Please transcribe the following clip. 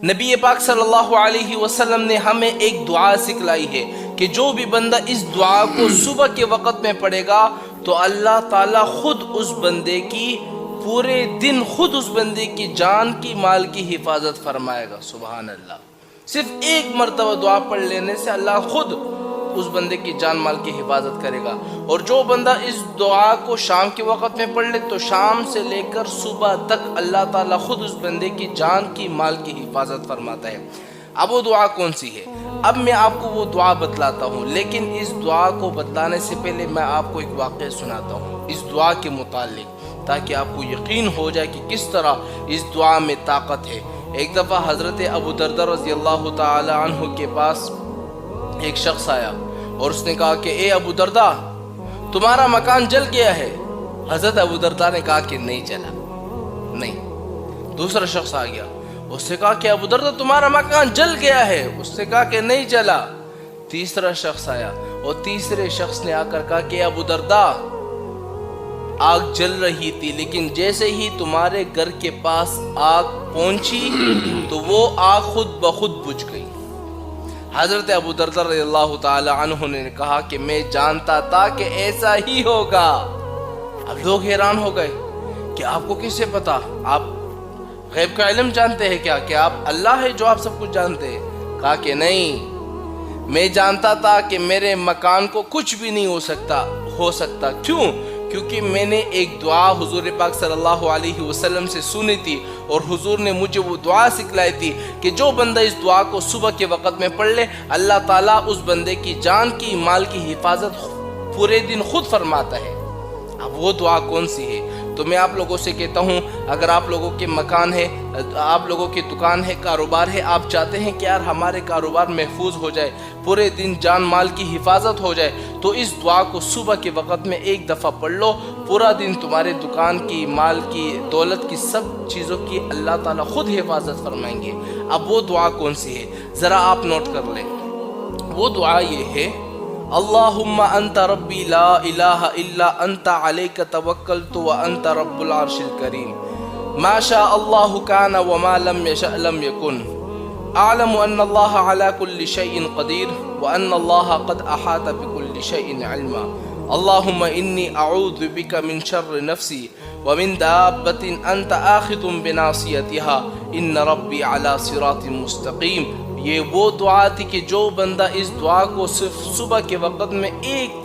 نبی پاک صلی اللہ علیہ وسلم نے ہمیں ایک دعا سکھلائی ہے کہ جو بھی بندہ اس دعا کو صبح کے وقت میں پڑھے گا تو اللہ تعالیٰ خود اس بندے کی پورے دن خود اس بندے کی جان کی مال کی حفاظت فرمائے گا۔ سبحان اللہ۔ صرف ایک مرتبہ دعا پڑھ لینے سے اللہ خود اس بندے کی جان مال کی حفاظت کرے گا۔ اور جو بندہ اس دعا کو شام کے وقت میں پڑھ لے تو شام سے لے کر صبح تک اللہ تعالیٰ خود اس بندے کی جان کی مال کی حفاظت فرماتا ہے۔ اب وہ دعا کون سی ہے؟ اب میں آپ کو وہ دعا بتلاتا ہوں، لیکن اس دعا کو بتلانے سے پہلے میں آپ کو ایک واقعہ سناتا ہوں اس دعا کے متعلق، تاکہ آپ کو یقین ہو جائے کہ کس طرح اس دعا میں طاقت ہے۔ ایک دفعہ حضرت ابو دردہ رضی اللہ تعالی عنہ کے پاس ایک شخص آیا اور اس نے کہا کہ اے ابو دردہ، تمہارا مکان جل گیا ہے۔ حضرت ابو دردہ نے کہا کہ نہیں جلا، نہیں۔ دوسرا شخص آ گیا، اس نے کہا کہ ابو دردہ تمہارا مکان جل گیا ہے۔ اس نے کہا کہ نہیں جلا۔ تیسرا شخص آیا اور تیسرے شخص نے آ کر کہا کہ ابو دردہ آگ جل رہی تھی، لیکن جیسے ہی تمہارے گھر کے پاس آگ پہنچی تو وہ آگ خود بخود بجھ گئی۔ حضرت ابو دردہ رضی اللہ تعالی عنہ نے کہا کہ میں جانتا تھا کہ ایسا ہی ہوگا۔ اب لوگ حیران ہو گئے کہ آپ کو کیسے پتا؟ آپ غیب کا علم جانتے ہیں کیا؟ کہ آپ اللہ ہے جو آپ سب کچھ جانتے ہیں؟ کہا کہ نہیں، میں جانتا تھا کہ میرے مکان کو کچھ بھی نہیں ہو سکتا۔ کیوں؟ کیونکہ میں نے ایک دعا حضور پاک صلی اللہ علیہ وسلم سے سنی تھی، اور حضور نے مجھے وہ دعا سکھلائی تھی کہ جو بندہ اس دعا کو صبح کے وقت میں پڑھ لے اللہ تعالیٰ اس بندے کی جان کی مال کی حفاظت پورے دن خود فرماتا ہے۔ اب وہ دعا کون سی ہے؟ تو میں آپ لوگوں سے کہتا ہوں، اگر آپ لوگوں کے مکان ہے، آپ لوگوں کی دکان ہے، کاروبار ہے، آپ چاہتے ہیں کہ یار ہمارے کاروبار محفوظ ہو جائے، پورے دن جان مال کی حفاظت ہو جائے، تو اس دعا کو صبح کے وقت میں ایک دفعہ پڑھ لو۔ پورا دن تمہارے دکان کی، مال کی، دولت کی، سب چیزوں کی اللہ تعالیٰ خود حفاظت فرمائیں گے۔ اب وہ دعا کون سی ہے ذرا آپ نوٹ کر لیں۔ وہ دعا یہ ہے: اللہم انت ربی لا الہ الا انت علیک توکلت وانت رب العرش الکریم ما شاء اللہ کان وما لم یشأ لم یکن اعلم ان اللہ علی کل شیء قدیر وان اللہ قد احاط بکل شیء علما اللہم انی اعوذ بک من شر نفسی ومن دابۃ انت آخذ بناصیتها ان ربی علی صراط مستقیم۔ یہ وہ دعا تھی کہ جو بندہ اس دعا کو صرف صبح کے وقت میں ایک